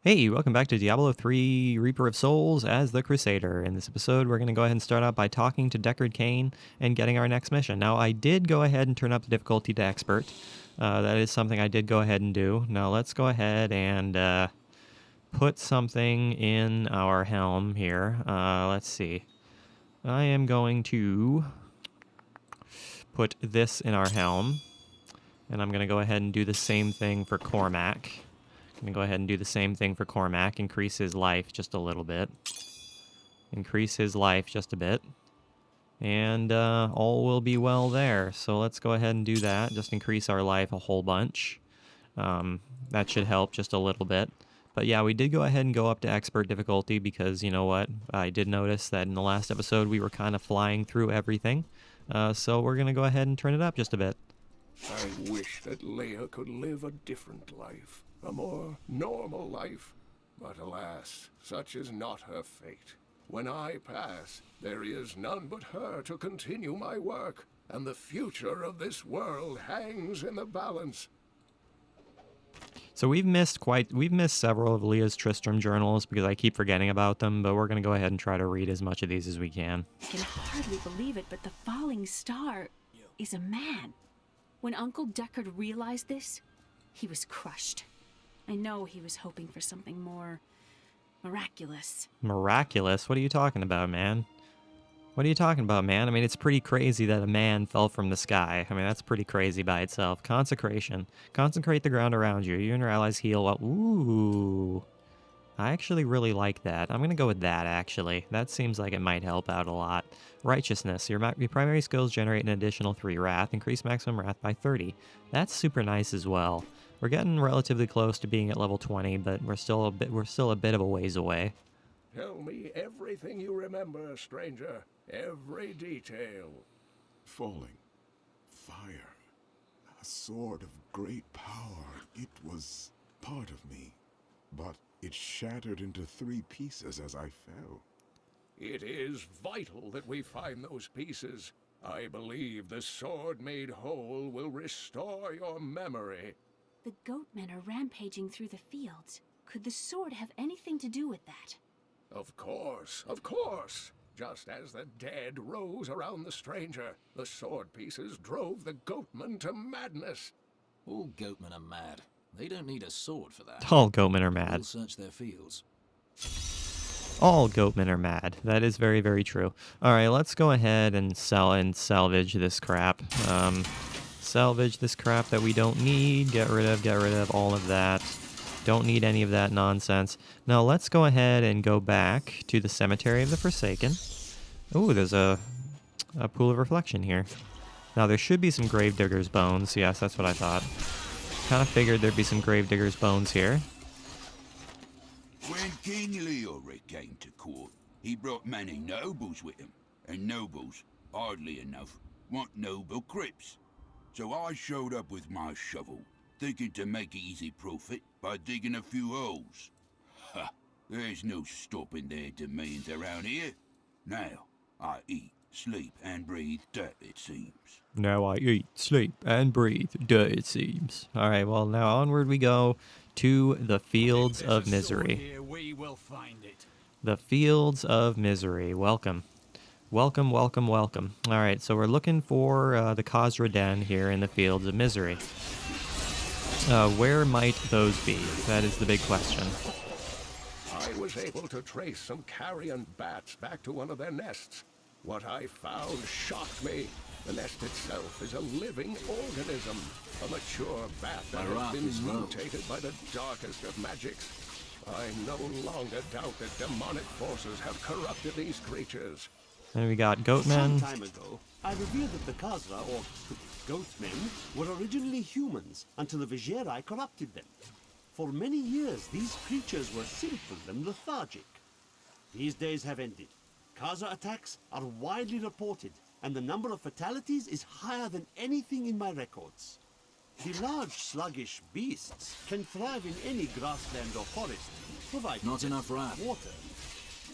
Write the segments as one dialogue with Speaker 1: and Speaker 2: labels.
Speaker 1: Hey, welcome back to Diablo 3 Reaper of Souls as the Crusader. In this episode, we're going to go ahead and start out by talking to Deckard Cain and getting our next mission. Now, I did go ahead and turn up the difficulty to Expert. That is something I did go ahead and do. Now, let's go ahead and put something in our helm here. Let's see. I am going to put this in our helm, and I'm going to go ahead and do the same thing for Cormac. I'm going to go ahead and do the same thing for Cormac. Increase his life just a little bit. Increase his life just a bit. And all will be well there. So let's go ahead and do that. Just increase our life a whole bunch. That should help just a little bit. But yeah, we did go ahead and go up to expert difficulty because, you know what, I did notice that in the last episode we were kind of flying through everything. So we're going to go ahead and turn it up just a bit.
Speaker 2: I wish that Leia could live a different life, a more normal life. But alas, such is not her fate. When I pass, there is none but her to continue my work, and the future of this world hangs in the balance.
Speaker 1: So we've missed several of Leah's Tristram journals because I keep forgetting about them, but we're going to go ahead and try to read as much of these as we can.
Speaker 3: I can hardly believe it, but the falling star is a man. When Uncle Deckard realized this, he was crushed. I know he was hoping for something more miraculous.
Speaker 1: Miraculous? What are you talking about, man? What are you talking about, man? I mean, it's pretty crazy that a man fell from the sky. I mean, that's pretty crazy by itself. Consecration. Consecrate the ground around you. You and your allies heal. Ooh. I actually really like that. I'm going to go with that, actually. That seems like it might help out a lot. Righteousness. Your primary skills generate an additional 3 wrath. Increase maximum wrath by 30. That's super nice as well. We're getting relatively close to being at level 20, but we're still a bit of a ways away.
Speaker 2: Tell me everything you remember, stranger. Every detail.
Speaker 4: Falling. Fire. A sword of great power. It was part of me. But it shattered into 3 pieces as I fell.
Speaker 2: It is vital that we find those pieces. I believe the sword made whole will restore your memory.
Speaker 3: The goatmen are rampaging through the fields. Could the sword have anything to do with that?
Speaker 2: Of course, of course. Just as the dead rose around the stranger, the sword pieces drove the goatmen to madness.
Speaker 5: All goatmen are mad. They don't need a sword for that.
Speaker 1: All goatmen are mad.
Speaker 5: They'll search their fields.
Speaker 1: All goatmen are mad. That is very, very true. All right, let's go ahead and salvage this crap. Salvage this crap that we don't need. Get rid of all of that. Don't need any of that nonsense. Now let's go ahead and go back to the Cemetery of the Forsaken. Ooh, there's a pool of reflection here. Now there should be some Gravedigger's bones. Yes, that's what I thought. Kind of figured there'd be some Gravedigger's bones here.
Speaker 6: When King Leoric came to court, he brought many nobles with him, and nobles, oddly enough, want noble crypts. So I showed up with my shovel, thinking to make easy profit by digging a few holes. Ha! There's no stopping their demands around here. Now, I eat, sleep, and breathe dirt, it seems.
Speaker 1: Now I eat, sleep, and breathe dirt, it seems. Alright, well, now onward we go to the Fields of Misery.
Speaker 7: Here, we will find it.
Speaker 1: The Fields of Misery. Welcome. Welcome, welcome, welcome. Alright, so we're looking for the Khazra Den here in the Fields of Misery. Where might those be? That is the big question.
Speaker 2: I was able to trace some carrion bats back to one of their nests. What I found shocked me. The nest itself is a living organism, a mature bat that has been mutated by the darkest of magics. I no longer doubt that demonic forces have corrupted these creatures.
Speaker 1: And we got Goatmen.
Speaker 7: Some time ago, I revealed that the Khazra, or goatmen, were originally humans until the Vizieri corrupted them. For many years, these creatures were simple and lethargic. These days have ended. Khazra attacks are widely reported, and the number of fatalities is higher than anything in my records. The large, sluggish beasts can thrive in any grassland or forest, provided
Speaker 5: Not enough rat.
Speaker 7: water.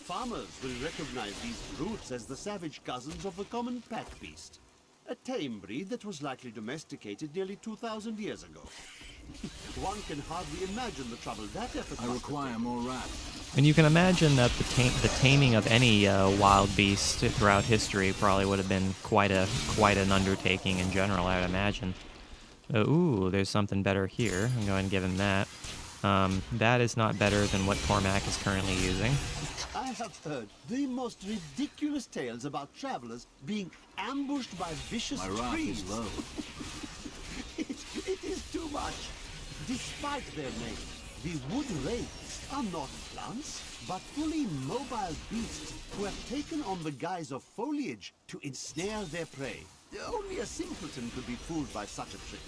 Speaker 7: Farmers will recognize these brutes as the savage cousins of the common pack beast, a tame breed that was likely domesticated nearly 2,000 years ago. One can hardly imagine the trouble that effort
Speaker 5: I
Speaker 7: must have
Speaker 5: require
Speaker 7: taken.
Speaker 5: more wrath.
Speaker 1: And you can imagine that the taming of any wild beast throughout history probably would have been quite an undertaking in general, I would imagine. Ooh, there's something better here. I'm going to give him that. That is not better than what Cormac is currently using.
Speaker 7: I have heard the most ridiculous tales about travelers being ambushed by vicious
Speaker 5: My wrath
Speaker 7: trees.
Speaker 5: is low.
Speaker 7: It is too much. Despite their name, the wood wraiths are not plants, but fully mobile beasts who have taken on the guise of foliage to ensnare their prey. Only a simpleton could be fooled by such a trick.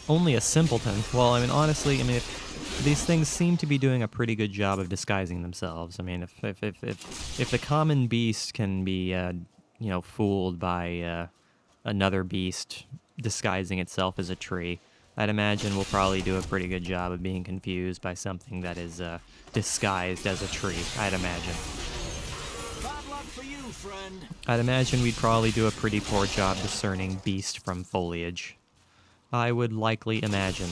Speaker 1: Only a simpleton. Well, I mean, honestly, I mean, these things seem to be doing a pretty good job of disguising themselves. I mean, if the common beast can be, fooled by another beast disguising itself as a tree, I'd imagine we'll probably do a pretty good job of being confused by something that is disguised as a tree, I'd imagine.
Speaker 5: Bad luck for you, friend.
Speaker 1: I'd imagine we'd probably do a pretty poor job discerning beast from foliage. I would likely imagine.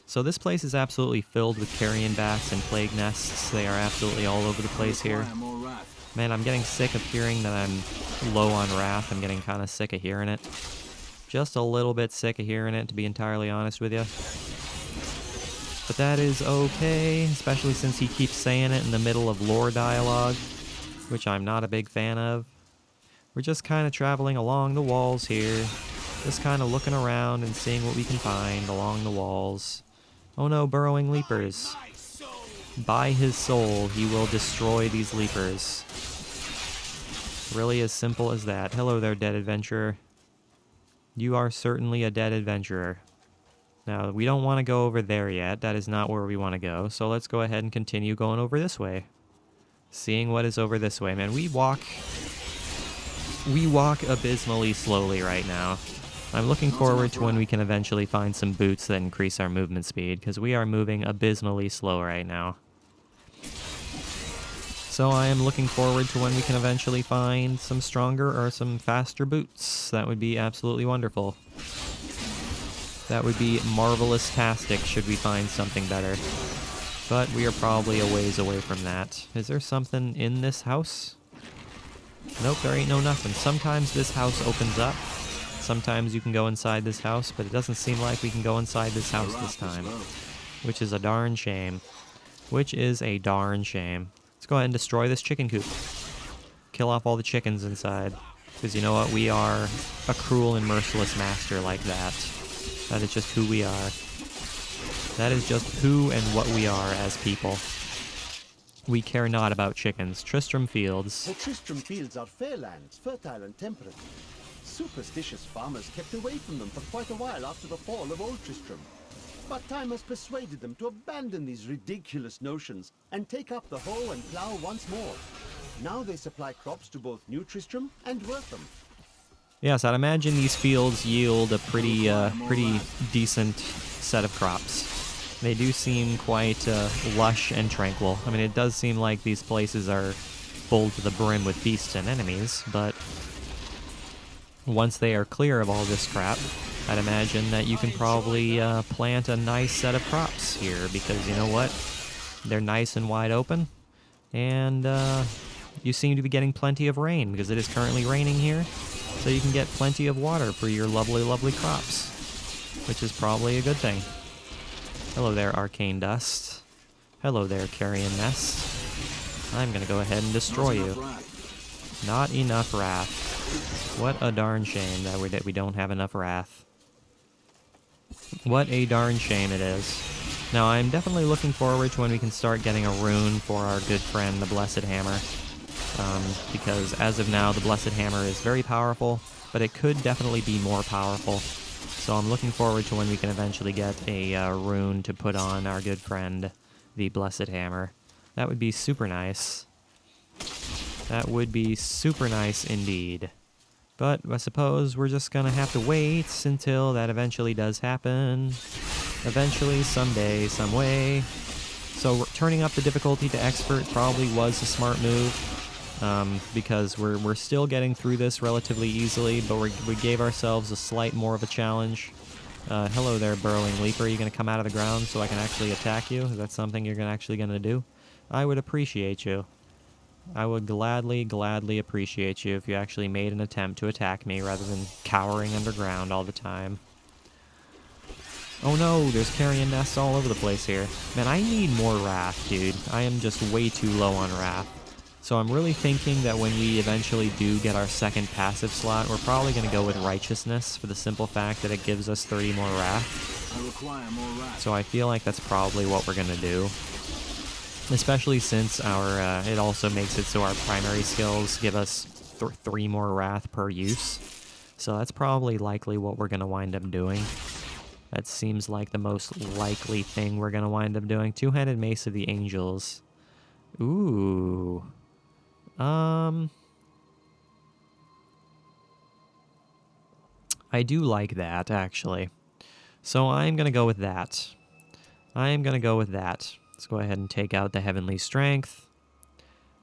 Speaker 1: So this place is absolutely filled with carrion bats and plague nests. They are absolutely all over the place here.
Speaker 5: Require more wrath.
Speaker 1: Man, I'm getting sick of hearing that I'm low on wrath. I'm getting kind of sick of hearing it. Just a little bit sick of hearing it, to be entirely honest with you. But that is okay, especially since he keeps saying it in the middle of lore dialogue, which I'm not a big fan of. We're just kind of traveling along the walls here, just kind of looking around and seeing what we can find along the walls. Oh no, burrowing leapers. By his soul, he will destroy these leapers. Really as simple as that. Hello there, dead adventurer. You are certainly a dead adventurer. Now, we don't want to go over there yet. That is not where we want to go. So let's go ahead and continue going over this way. Seeing what is over this way. Man, we walk abysmally slowly right now. I'm looking forward to when we can eventually find some boots that increase our movement speed, because we are moving abysmally slow right now. So I am looking forward to when we can eventually find some stronger or some faster boots. That would be absolutely wonderful. That would be marvelous-tastic should we find something better. But we are probably a ways away from that. Is there something in this house? Nope, there ain't no nothing. Sometimes this house opens up. Sometimes you can go inside this house, but it doesn't seem like we can go inside this house this time. Which is a darn shame. Which is a darn shame. Let's go ahead and destroy this chicken coop. Kill off all the chickens inside. Because you know what? We are a cruel and merciless master like that. That is just who we are. That is just who and what we are as people. We care not about chickens. Tristram Fields.
Speaker 7: The Tristram Fields are fair lands, fertile and temperate. Superstitious farmers kept away from them for quite a while after the fall of Old Tristram. But time has persuaded them to abandon these ridiculous notions and take up the hoe and plough once more. Now they supply crops to both New Tristram and Wortham.
Speaker 1: Yes, I'd imagine these fields yield a pretty decent set of crops. They do seem quite lush and tranquil. I mean, it does seem like these places are full to the brim with beasts and enemies, but once they are clear of all this crap, I'd imagine that you can probably plant a nice set of crops here, because you know what? They're nice and wide open, and you seem to be getting plenty of rain, because it is currently raining here, so you can get plenty of water for your lovely, lovely crops, which is probably a good thing. Hello there, Arcane Dust. Hello there, Carrion Nest. I'm going to go ahead and destroy you. Not enough wrath. What a darn shame that we don't have enough wrath. What a darn shame it is. Now, I'm definitely looking forward to when we can start getting a rune for our good friend, the Blessed Hammer. Because as of now, the Blessed Hammer is very powerful, but it could definitely be more powerful. So I'm looking forward to when we can eventually get a rune to put on our good friend, the Blessed Hammer. That would be super nice. That would be super nice indeed. But I suppose we're just gonna have to wait until that eventually does happen. Eventually, someday, some way. So turning up the difficulty to expert probably was a smart move, because we're still getting through this relatively easily, but we gave ourselves a slight more of a challenge. Hello there, burrowing leaper. Are you going to come out of the ground so I can actually attack you? Is that something you're actually going to do? I would appreciate you. I would gladly, gladly appreciate you if you actually made an attempt to attack me rather than cowering underground all the time. Oh no, there's carrion nests all over the place here. Man, I need more wrath, dude. I am just way too low on wrath. So I'm really thinking that when we eventually do get our second passive slot, we're probably going to go with righteousness for the simple fact that it gives us 30 more wrath.
Speaker 5: I require more wrath.
Speaker 1: So I feel like that's probably what we're going to do. Especially since our it also makes it so our primary skills give us 3 more wrath per use. So that's probably likely what we're going to wind up doing. That seems like the most likely thing we're going to wind up doing. Two-handed Mace of the Angels. Ooh. I do like that, actually. So I'm going to go with that. Let's go ahead and take out the Heavenly Strength.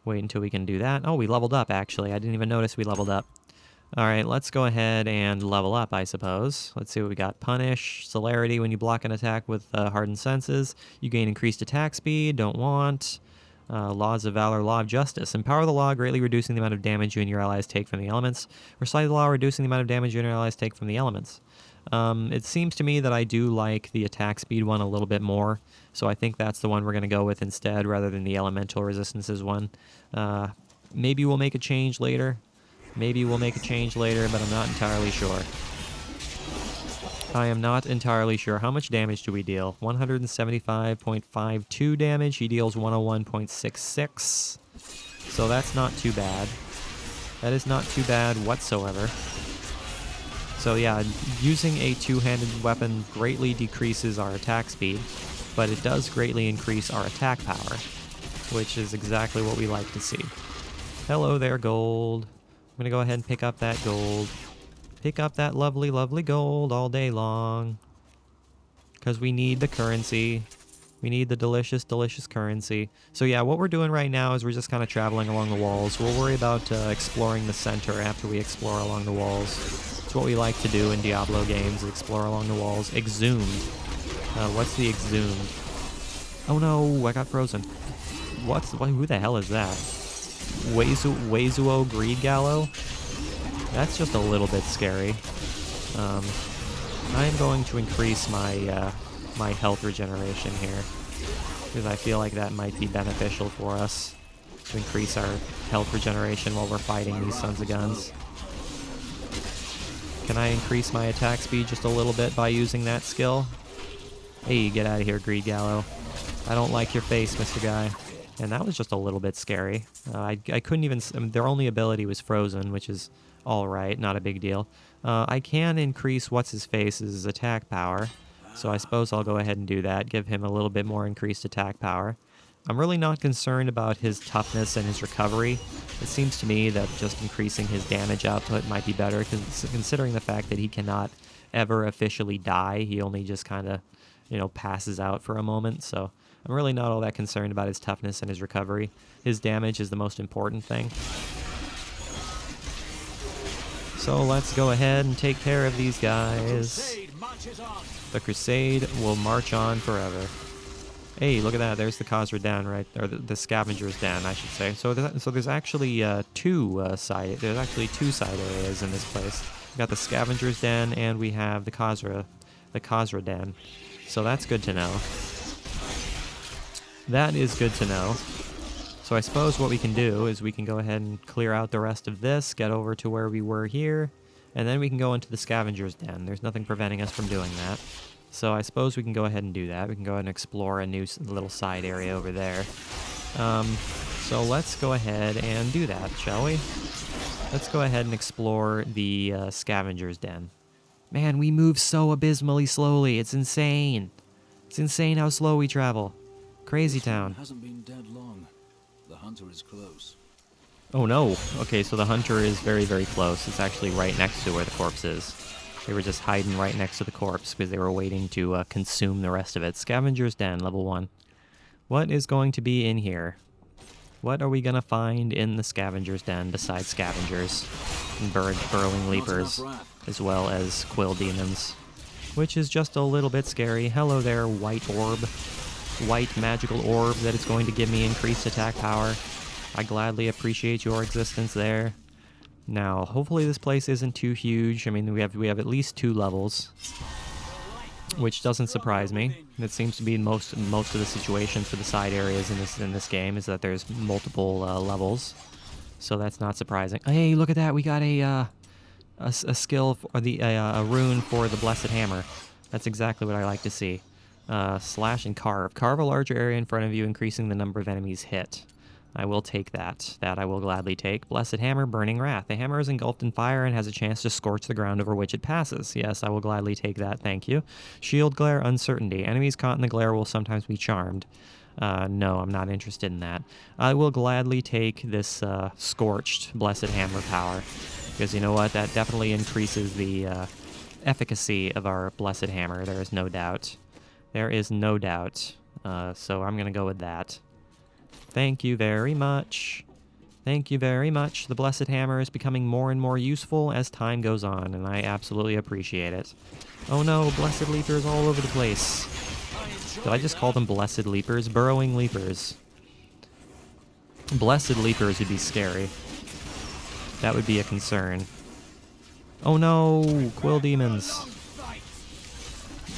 Speaker 1: Wait until we can do that. Oh, we leveled up, actually. I didn't even notice we leveled up. All right, let's go ahead and level up, I suppose. Let's see what we got. Punish, Celerity. When you block an attack with Hardened Senses, you gain increased attack speed. Don't want. Laws of Valor, Law of Justice. Empower the law, greatly reducing the amount of damage you and your allies take from the elements. Recite the law, reducing the amount of damage you and your allies take from the elements. It seems to me that I do like the attack speed one a little bit more, so I think that's the one we're going to go with instead rather than the elemental resistances one. Maybe we'll make a change later. But I'm not entirely sure. I am not entirely sure. How much damage do we deal? 175.52 damage. He deals 101.66. So that's not too bad. That is not too bad whatsoever. So yeah, using a two-handed weapon greatly decreases our attack speed, but it does greatly increase our attack power, which is exactly what we like to see. Hello there, gold. I'm going to go ahead and pick up that gold. Pick up that lovely, lovely gold all day long. Because we need the currency. We need the delicious, delicious currency. So yeah, what we're doing right now is we're just kind of traveling along the walls. We'll worry about exploring the center after we explore along the walls. It's what we like to do in Diablo games, explore along the walls. Exhumed. What's the exhumed? Oh no, I got frozen. Who the hell is that? Wazuo Greed Gallow? That's just a little bit scary. I'm going to increase my my health regeneration here, because I feel like that might be beneficial for us to increase our health regeneration while we're fighting these sons of guns. Can I increase my attack speed just a little bit by using that skill? Hey, get out of here, Greed Gallow. I don't like your face, Mr. Guy. And that was just a little bit scary. I couldn't even... I mean, their only ability was frozen, which is alright, not a big deal. I can increase What's-His-Face's attack power, so I suppose I'll go ahead and do that, give him a little bit more increased attack power. I'm really not concerned about his toughness and his recovery. It seems to me that just increasing his damage output might be better, considering the fact that he cannot ever officially die. He only just kind of, passes out for a moment, so I'm really not all that concerned about his toughness and his recovery. His damage is the most important thing. So let's go ahead and take care of these guys. The Crusade will march on forever. Hey, look at that. There's the Khazra Den, right? Or the Scavenger's Den, I should say. So there's actually two side areas in this place. We got the Scavenger's Den, and we have the Khazra Den. So that's good to know. That is good to know. So I suppose what we can do is we can go ahead and clear out the rest of this, get over to where we were here, and then we can go into the Scavenger's Den. There's nothing preventing us from doing that. So I suppose we can go ahead and do that. We can go ahead and explore a new little side area over there. So let's go ahead and do that, shall we? Let's go ahead and explore the Scavenger's Den. Man, we move so abysmally slowly. It's insane. It's insane how slow we travel. Crazy town.
Speaker 5: Hasn't been dead long. The hunter is close.
Speaker 1: Oh no. Okay, so the hunter is very, very close. It's actually right next to where the corpse is. They were just hiding right next to the corpse because they were waiting to consume the rest of it. Scavenger's Den, level 1. What is going to be in here? What are we going to find in the Scavenger's Den besides scavengers and burrowing leapers, as well as quill demons? which is just a little bit scary. Hello there, white orb. White magical orb that is going to give me increased attack power. I gladly appreciate your existence there. Now, hopefully this place isn't too huge. I mean, we have at least 2 levels, which doesn't surprise me. It seems to be most of the situations for the side areas in this game is that there's multiple levels, so that's not surprising. Hey, look at that! We got a skill for a rune for the Blessed Hammer. That's exactly what I like to see. Slash and carve. Carve a larger area in front of you, increasing the number of enemies hit. I will take that. That I will gladly take. Blessed Hammer, Burning Wrath. The hammer is engulfed in fire and has a chance to scorch the ground over which it passes. Yes, I will gladly take that, thank you. Shield Glare, Uncertainty. Enemies caught in the glare will sometimes be charmed. No, I'm not interested in that. I will gladly take this Scorched Blessed Hammer power, because you know what? That definitely increases the efficacy of our Blessed Hammer, there is no doubt. There is no doubt. So I'm going to go with that. Thank you very much. Thank you very much. The Blessed Hammer is becoming more and more useful as time goes on, and I absolutely appreciate it. Oh no, Blessed Leapers all over the place. Did I just call them Blessed Leapers? Burrowing Leapers. Blessed Leapers would be scary. That would be a concern. Oh no, Quill Demons.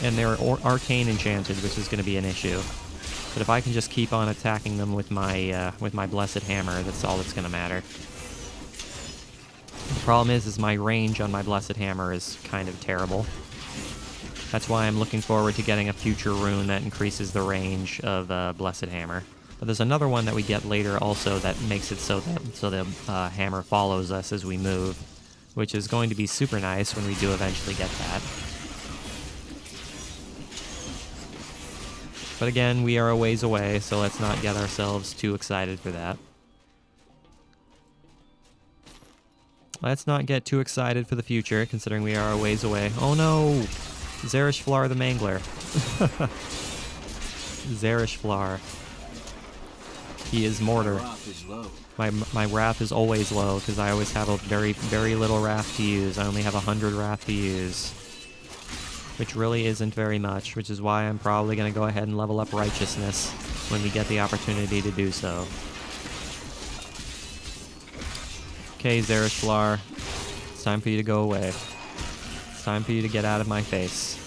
Speaker 1: And they're arcane enchanted, which is going to be an issue. But if I can just keep on attacking them with my Blessed Hammer, that's all that's going to matter. The problem is my range on my Blessed Hammer is kind of terrible. That's why I'm looking forward to getting a future rune that increases the range of Blessed Hammer. But there's another one that we get later also that makes it so the hammer follows us as we move, which is going to be super nice when we do eventually get that. But again, we are a ways away, so let's not get ourselves too excited for that. Let's not get too excited for the future, considering we are a ways away. Oh no! Zarishflar the Mangler. Zarishflar. He is mortar. My wrath is always low, because I always have a very, very little wrath to use. I only have 100 wrath to use. Which really isn't very much, which is why I'm probably going to go ahead and level up Righteousness when we get the opportunity to do so. Okay, Zarishflar, it's time for you to go away. It's time for you to get out of my face.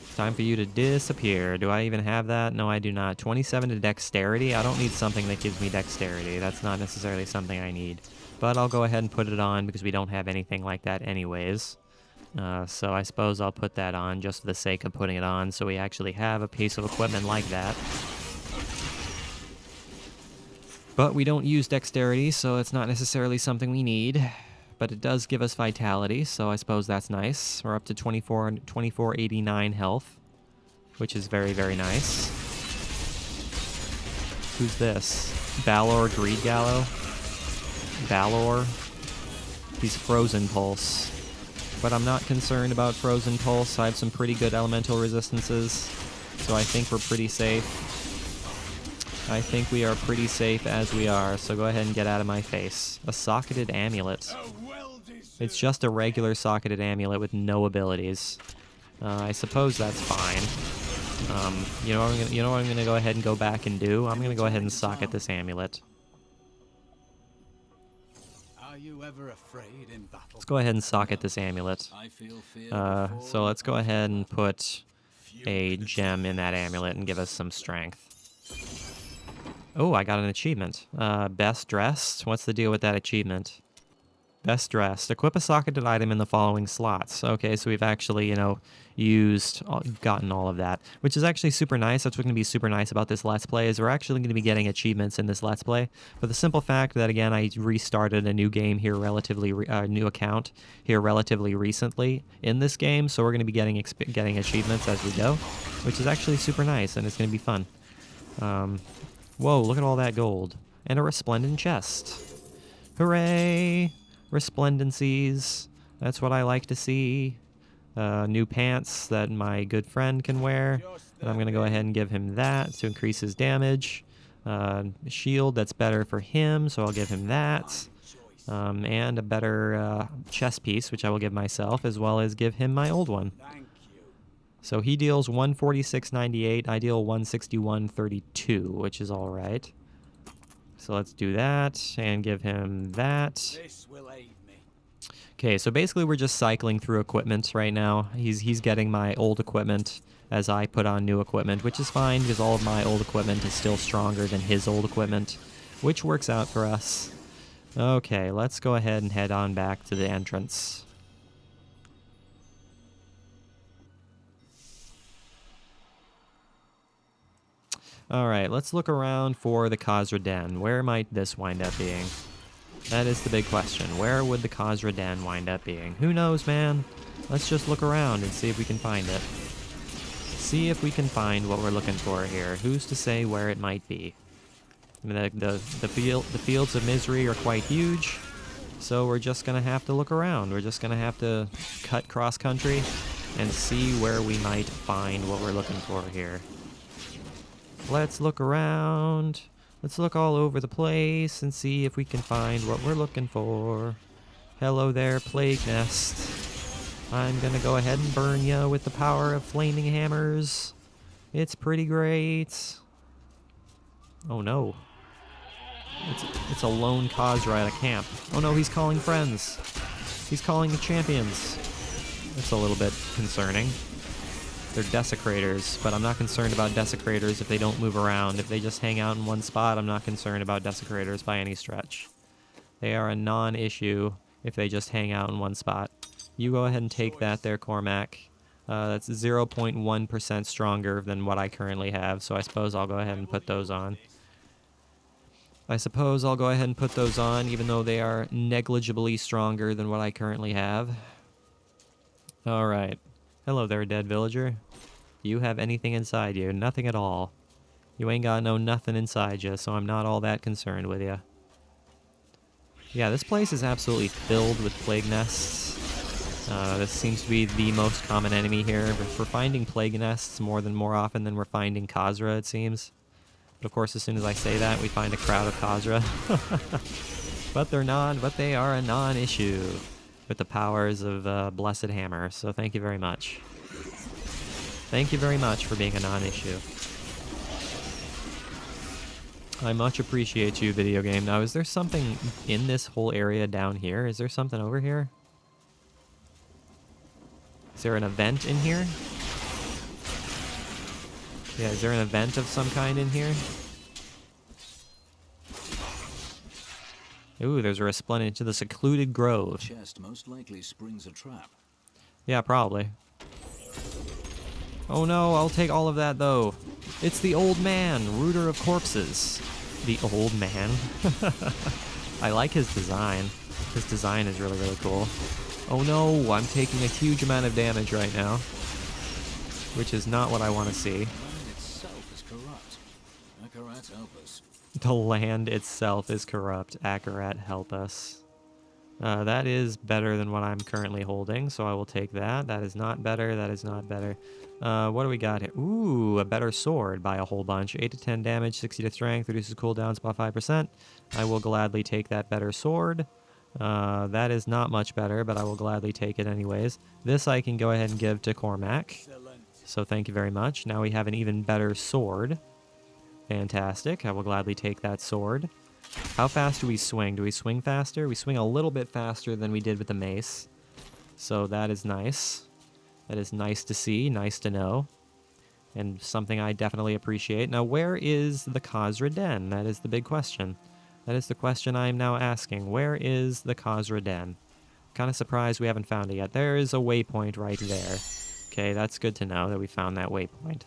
Speaker 1: It's time for you to disappear. Do I even have that? No, I do not. 27 to Dexterity? I don't need something that gives me Dexterity. That's not necessarily something I need. But I'll go ahead and put it on because we don't have anything like that anyways. So I suppose I'll put that on just for the sake of putting it on, so we actually have a piece of equipment like that. But we don't use Dexterity, so it's not necessarily something we need. But it does give us Vitality, so I suppose that's nice. We're up to 2489 health, which is very, very nice. Who's this? Balor Greedgallo? Balor? He's Frozen Pulse. But I'm not concerned about Frozen Pulse. I have some pretty good elemental resistances, so I think we're pretty safe. I think we are pretty safe as we are, so go ahead and get out of my face. A Socketed Amulet. It's just a regular Socketed Amulet with no abilities. I suppose that's fine. You know what I'm gonna go ahead and go back and do? I'm gonna go ahead and socket this amulet.
Speaker 8: You ever afraid in battle?
Speaker 1: Let's go ahead and socket this amulet. So let's go ahead and put a gem in that amulet and give us some strength. Oh, I got an achievement. Best Dressed? What's the deal with that achievement? Best Dressed. Equip a socketed item in the following slots. Okay, so we've actually, gotten all of that, which is actually super nice. That's what's going to be super nice about this Let's Play, is we're actually going to be getting achievements in this Let's Play. For the simple fact that, again, I restarted a new game here new account here relatively recently in this game, so we're going to be getting achievements as we go, which is actually super nice, and it's going to be fun. Whoa, look at all that gold. And a resplendent chest. Hooray! Resplendencies. That's what I like to see. New pants that my good friend can wear. And I'm going to go ahead and give him that to increase his damage. A shield that's better for him, so I'll give him that. and a better chess piece, which I will give myself, as well as give him my old one. So he deals 146.98, I deal 161.32, which is all right. So let's do that and give him that.
Speaker 8: This will aid me.
Speaker 1: Okay, so basically we're just cycling through equipment right now. He's getting my old equipment as I put on new equipment, which is fine because all of my old equipment is still stronger than his old equipment, which works out for us. Okay, let's go ahead and head on back to the entrance. Alright, let's look around for the Khazra Den. Where might this wind up being? That is the big question. Where would the Khazra Den wind up being? Who knows, man? Let's just look around and see if we can find it. See if we can find what we're looking for here. Who's to say where it might be? I mean, the fields of misery are quite huge, so we're just going to have to look around. We're just going to have to cut cross-country and see where we might find what we're looking for here. Let's look around. Let's look all over the place and see if we can find what we're looking for. Hello there, plague nest. I'm gonna go ahead and burn you with the power of flaming hammers. It's pretty great. Oh no. It's a lone Khazra at a camp. Oh no, he's calling friends. He's calling the champions. That's a little bit concerning. They're desecrators, but I'm not concerned about desecrators if they don't move around. If they just hang out in one spot, I'm not concerned about desecrators by any stretch. They are a non-issue if they just hang out in one spot. You go ahead and take that there, Cormac. That's 0.1% stronger than what I currently have, so I suppose I'll go ahead and put those on. Even though they are negligibly stronger than what I currently have. Alright. Hello there, dead villager. Do you have anything inside you? Nothing at all. You ain't got nothing inside you, so I'm not all that concerned with you. Yeah, this place is absolutely filled with plague nests. This seems to be the most common enemy here. We're finding plague nests more often than we're finding Khazra, it seems. But of course, as soon as I say that, we find a crowd of Khazra. But they are a non-issue with the powers of Blessed Hammer, so thank you very much. Thank you very much for being a non-issue. I much appreciate you, video game. Now, is there something in this whole area down here? Is there something over here? Is there an event in here? Yeah, is there an event of some kind in here? Ooh, there's a resplendent to the secluded grove.
Speaker 5: Chest most likely springs a trap.
Speaker 1: Yeah, probably. Oh no, I'll take all of that though. It's the old man, rooter of corpses. The old man. I like his design. His design is really, really cool. Oh no, I'm taking a huge amount of damage right now, which is not what I want to see.
Speaker 5: The land itself is corrupt. Akarat, help us.
Speaker 1: The land itself is corrupt. Akarat, help us. That is better than what I'm currently holding, so I will take that. That is not better. That is not better. What do we got here? Ooh, a better sword by a whole bunch. 8 to 10 damage, 60 to strength, reduces cooldowns by 5%. I will gladly take that better sword. That is not much better, but I will gladly take it anyways. This I can go ahead and give to Cormac. So thank you very much. Now we have an even better sword. Fantastic. I will gladly take that sword. How fast do we swing? Do we swing faster? We swing a little bit faster than we did with the mace. So that is nice. That is nice to see, nice to know. And something I definitely appreciate. Now, where is the Khazra Den? That is the big question. That is the question I am now asking. Where is the Khazra Den? Kind of surprised we haven't found it yet. There is a waypoint right there. Okay, that's good to know that we found that waypoint.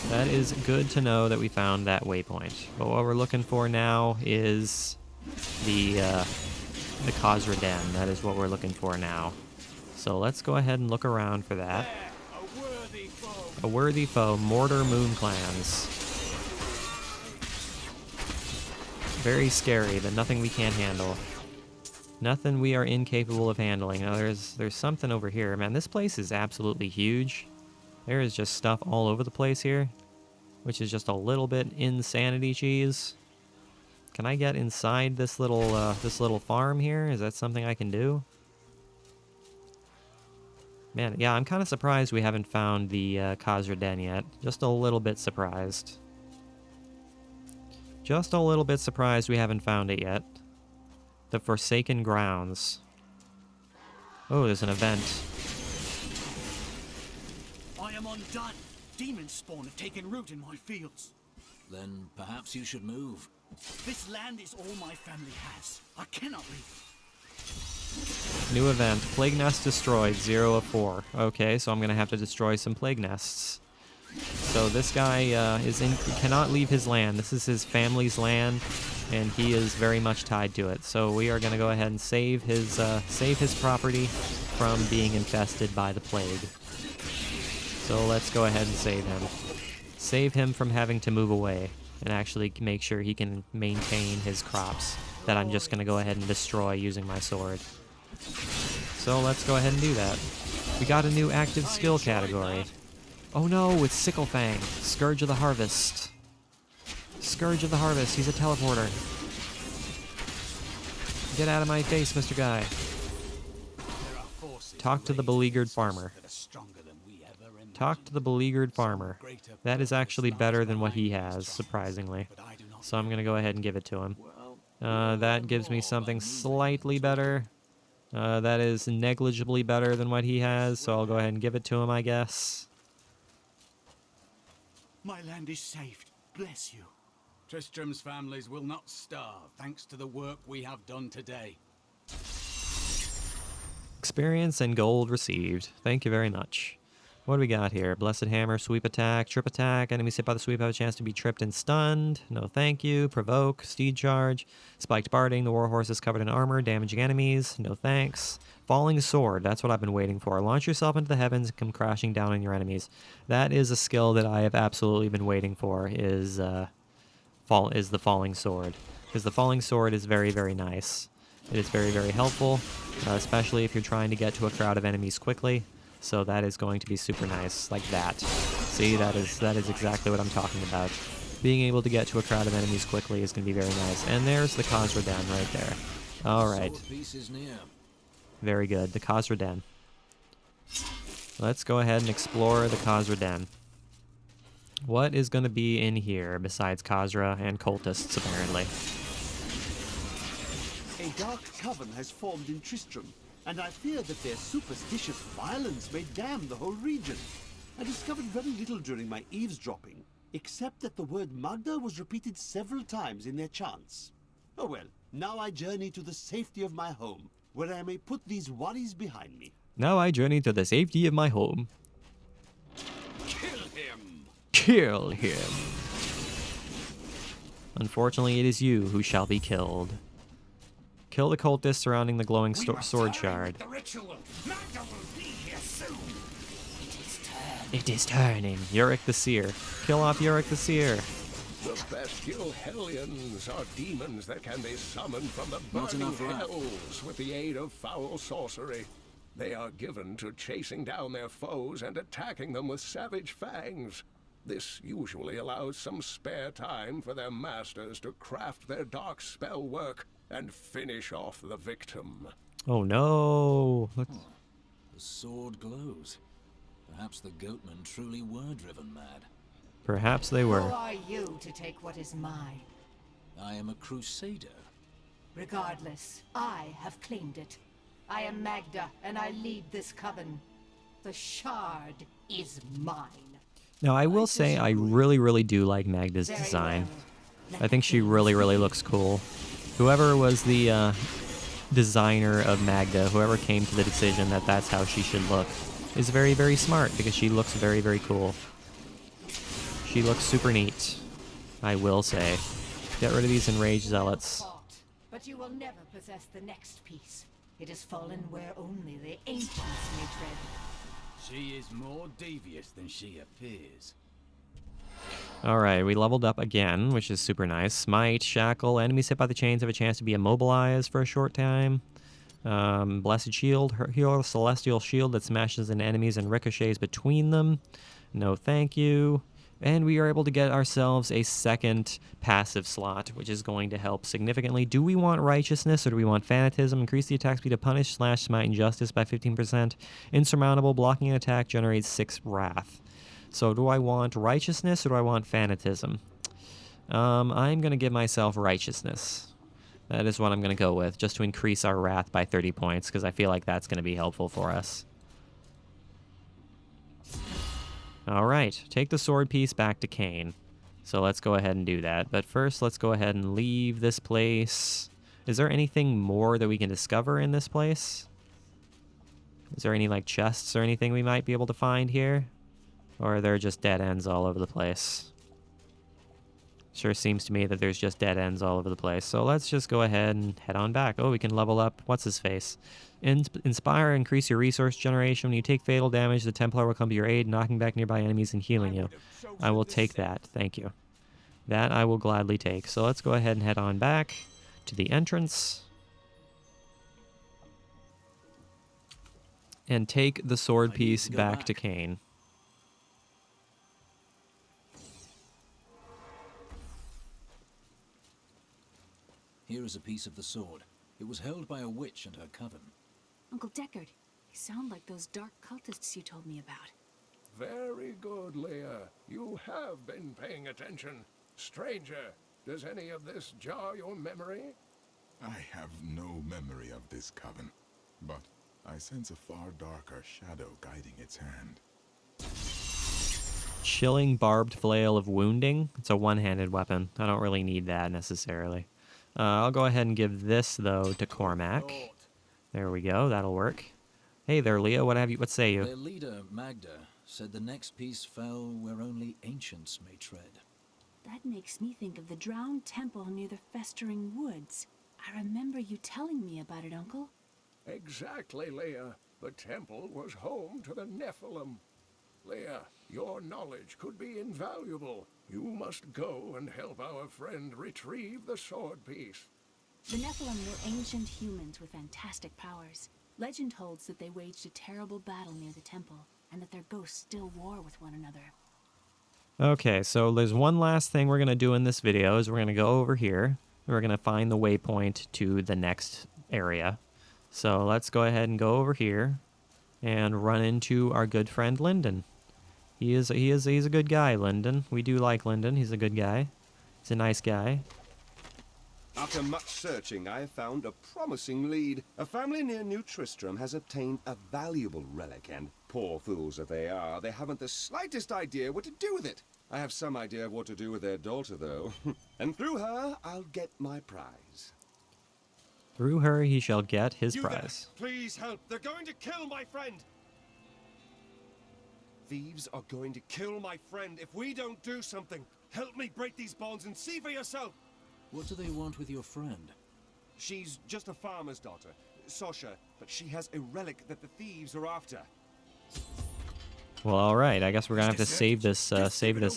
Speaker 1: That is good to know that we found that waypoint. But what we're looking for now is the Khazra Den. That is what we're looking for now. So let's go ahead and look around for that. A worthy foe, Mortar Moon Clans. Very scary, but nothing we can't handle. Nothing we are incapable of handling. Now there's something over here. Man, this place is absolutely huge. There is just stuff all over the place here, which is just a little bit insanity cheese. Can I get inside this little farm here? Is that something I can do? Man, yeah, I'm kind of surprised we haven't found the Khazra Den yet. Just a little bit surprised. Just a little bit surprised we haven't found it yet. The Forsaken Grounds. Oh, there's an event.
Speaker 8: I am undone. Demon spawn have taken root in my fields.
Speaker 5: Then perhaps you should move.
Speaker 8: This land is all my family has. I cannot leave.
Speaker 1: New event. Plague nest destroyed. 0 of 4. Okay, so I'm going to have to destroy some plague nests. So this guy cannot leave his land. This is his family's land, and he is very much tied to it. So we are going to go ahead and save his property from being infested by the plague. So let's go ahead and save him. Save him from having to move away, and actually make sure he can maintain his crops that I'm just going to go ahead and destroy using my sword. So let's go ahead and do that. We got a new active skill category. Oh no, it's Sickle Fang. Scourge of the Harvest. Scourge of the Harvest. He's a teleporter. Get out of my face, Mr. Guy. Talk to the beleaguered farmer. Talk to the beleaguered farmer. That is actually better than what he has, surprisingly. So I'm going to go ahead and give it to him. That gives me something slightly better. That is negligibly better than what he has, so I'll go ahead and give it to him, I guess.
Speaker 7: My land is saved. Bless you.
Speaker 8: Tristram's families will not starve thanks to the work we have done today.
Speaker 1: Experience and gold received. Thank you very much. What do we got here? Blessed Hammer, Sweep Attack, Trip Attack. Enemies hit by the sweep have a chance to be tripped and stunned. No thank you. Provoke, Steed Charge. Spiked Barding, the Warhorse is covered in armor, damaging enemies. No thanks. Falling Sword, that's what I've been waiting for. Launch yourself into the heavens and come crashing down on your enemies. That is a skill that I have absolutely been waiting for, is the Falling Sword. Because the Falling Sword is very, very nice. It is very, very helpful, especially if you're trying to get to a crowd of enemies quickly. So that is going to be super nice, like that. See, that is exactly what I'm talking about. Being able to get to a crowd of enemies quickly is going to be very nice. And there's the Khazra Den right there. All right. Very good, the Khazra Den. Let's go ahead and explore the Khazra Den. What is going to be in here besides Khazra and cultists, apparently?
Speaker 7: A dark coven has formed in Tristram, and I fear that their superstitious violence may damn the whole region. I discovered very little during my eavesdropping, except that the word Magda was repeated several times in their chants. Oh well, now I journey to the safety of my home, where I may put these worries behind me.
Speaker 1: Now I journey to the safety of my home.
Speaker 2: Kill him!
Speaker 1: Kill him! Unfortunately, it is you who shall be killed. Kill the cultist surrounding the glowing sword shard.
Speaker 2: The ritual. Magda will be here soon.
Speaker 1: It is turning. Yorick the Seer. Kill off Yorick the Seer.
Speaker 2: The bestial hellions are demons that can be summoned from the burning hells with the aid of foul sorcery. They are given to chasing down their foes and attacking them with savage fangs. This usually allows some spare time for their masters to craft their dark spell work and finish off the victim.
Speaker 1: Oh no!
Speaker 5: The sword glows. Perhaps the goatmen truly were driven mad.
Speaker 1: Perhaps they were.
Speaker 9: Who are you to take what is mine?
Speaker 5: I am a crusader.
Speaker 9: Regardless, I have claimed it. I am Magda, and I lead this coven. The shard is mine.
Speaker 1: Now, I will say I really, really do like Magda's
Speaker 9: Very
Speaker 1: design.
Speaker 9: well.
Speaker 1: I think she really, really looks cool. Whoever was the designer of Magda, whoever came to the decision that that's how she should look, is very, very smart, because she looks very, very cool. She looks super neat, I will say. Get rid of these enraged zealots.
Speaker 9: But you will never possess the next piece. It has fallen where only the ancients may tread.
Speaker 8: She is more devious than she appears.
Speaker 1: Alright, we leveled up again, which is super nice. Smite, Shackle, enemies hit by the chains have a chance to be immobilized for a short time. Blessed Shield, heal Celestial Shield that smashes into enemies and ricochets between them. No thank you. And we are able to get ourselves a second passive slot, which is going to help significantly. Do we want Righteousness or do we want Fanatism? Increase the attack speed of Punish, Slash, Smite, and Justice by 15%. Insurmountable, blocking an attack generates 6 Wrath. So do I want Righteousness or do I want Fanatism? I'm going to give myself Righteousness. That is what I'm going to go with, just to increase our Wrath by 30 points, because I feel like that's going to be helpful for us. All right, take the sword piece back to Kane. So let's go ahead and do that. But first, let's go ahead and leave this place. Is there anything more that we can discover in this place? Is there any, like, chests or anything we might be able to find here? Or are there just dead ends all over the place? Sure seems to me that there's just dead ends all over the place. So let's just go ahead and head on back. Oh, we can level up. What's his face? Inspire, increase your resource generation. When you take fatal damage, the Templar will come to your aid, knocking back nearby enemies and healing you. I will take that. Thank you. That I will gladly take. So let's go ahead and head on back to the entrance. And take the sword piece back to Kane.
Speaker 5: Here is a piece of the sword. It was held by a witch and her coven.
Speaker 3: Uncle Deckard, you sound like those dark cultists you told me about.
Speaker 2: Very good, Leah. You have been paying attention. Stranger, does any of this jar your memory?
Speaker 4: I have no memory of this coven, but I sense a far darker shadow guiding its hand.
Speaker 1: Chilling barbed flail of wounding. It's a one-handed weapon. I don't really need that necessarily. I'll go ahead and give this, though, to Cormac. There we go. That'll work. Hey there, Leah. What say you?
Speaker 5: Their leader, Magda, said the next piece fell where only ancients may tread.
Speaker 3: That makes me think of the drowned temple near the festering woods. I remember you telling me about it, Uncle.
Speaker 2: Exactly, Leah. The temple was home to the Nephilim. Leah, your knowledge could be invaluable. You must go and help our friend retrieve the sword piece.
Speaker 3: The Nephilim were ancient humans with fantastic powers. Legend holds that they waged a terrible battle near the temple, and that their ghosts still war with one another.
Speaker 1: Okay, so there's one last thing we're going to do in this video, is we're going to go over here. We're going to find the waypoint to the next area. So let's go ahead and go over here and run into our good friend Lyndon. He's a good guy, Lyndon. We do like Lyndon. He's a good guy. He's a nice guy.
Speaker 10: After much searching, I have found a promising lead. A family near New Tristram has obtained a valuable relic, and poor fools that they are, they haven't the slightest idea what to do with it. I have some idea of what to do with their daughter, though. And through her, I'll get my prize.
Speaker 1: Through her, he shall get his prize.
Speaker 10: There, please help. They're going to kill my friend. Thieves are going to kill my friend if we don't do something. Help me break these bonds and see for yourself.
Speaker 5: What do they want with your friend?
Speaker 10: She's just a farmer's daughter, Sasha, but she has a relic that the thieves are after.
Speaker 1: Well, all right. I guess we're gonna have to save this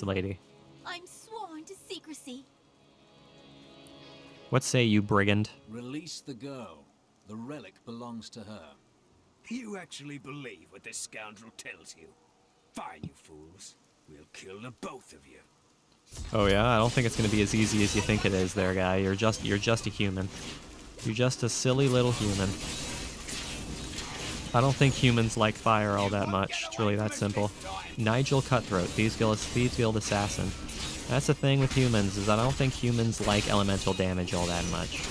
Speaker 1: lady.
Speaker 11: I'm sworn to secrecy.
Speaker 1: What say you, brigand?
Speaker 5: Release the girl. The relic belongs to her.
Speaker 12: You actually believe what this scoundrel tells you? Fine, you fools. We'll kill the both of you.
Speaker 1: Oh yeah, I don't think it's gonna be as easy as you think it is, there, guy. You're just a human. You're just a silly little human. I don't think humans like fire all that much. It's really that simple. Nigel Cutthroat, Thieves-Guild Assassin. That's the thing with humans, is that I don't think humans like elemental damage all that much.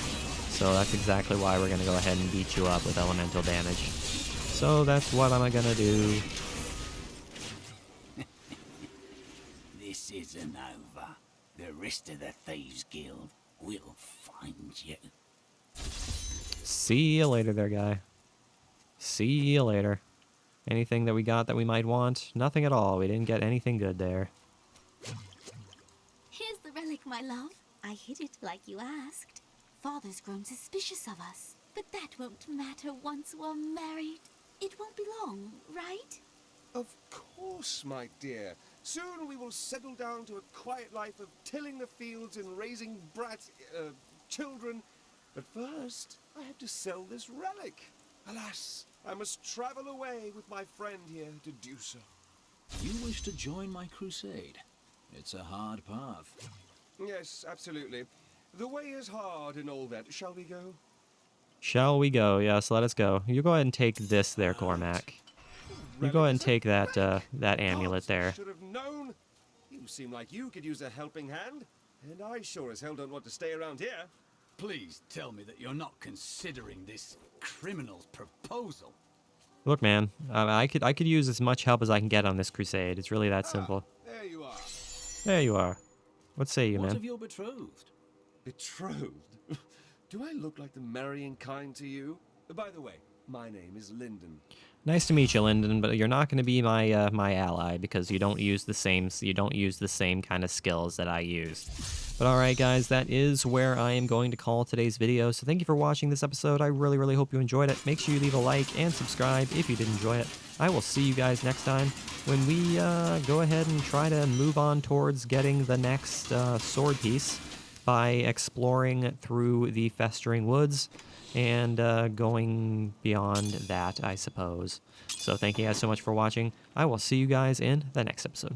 Speaker 1: So that's exactly why we're gonna go ahead and beat you up with elemental damage. So that's what I'm gonna do.
Speaker 12: This isn't over. The rest of the Thieves Guild will find you.
Speaker 1: See you later there, guy. See you later. Anything that we got that we might want? Nothing at all. We didn't get anything good there.
Speaker 11: Here's the relic, my love. I hid it like you asked. Father's grown suspicious of us, but that won't matter once we're married. It won't be long, right?
Speaker 10: Of course, my dear. Soon we will settle down to a quiet life of tilling the fields and raising children. But first, I have to sell this relic. Alas, I must travel away with my friend here to do so.
Speaker 5: You wish to join my crusade? It's a hard path.
Speaker 10: Yes, absolutely. The way is hard and all that. Shall we go?
Speaker 1: Shall we go? Yes, let us go. You go ahead and take this there, Cormac. You go ahead and take that that amulet
Speaker 10: Gods, I
Speaker 1: there.
Speaker 10: should have known. You seem like you could use a helping hand, and I sure as hell don't want to stay around here.
Speaker 8: Please tell me that you're not considering this criminal's proposal.
Speaker 1: Look, man, I could use as much help as I can get on this crusade. It's really that simple.
Speaker 10: There you are.
Speaker 1: There you are. What say you,
Speaker 5: What
Speaker 1: man?
Speaker 5: of your betrothed?
Speaker 10: Betrothed? Do I look like the marrying kind to you? By the way, my name is Lyndon.
Speaker 1: Nice to meet you, Lyndon, but you're not going to be my my ally because you don't use the same kind of skills that I use. But all right, guys, that is where I am going to call today's video. So thank you for watching this episode. I really, really hope you enjoyed it. Make sure you leave a like and subscribe if you did enjoy it. I will see you guys next time when we go ahead and try to move on towards getting the next sword piece by exploring through the festering woods and going beyond that, I suppose. So thank you guys so much for watching. I will see you guys in the next episode.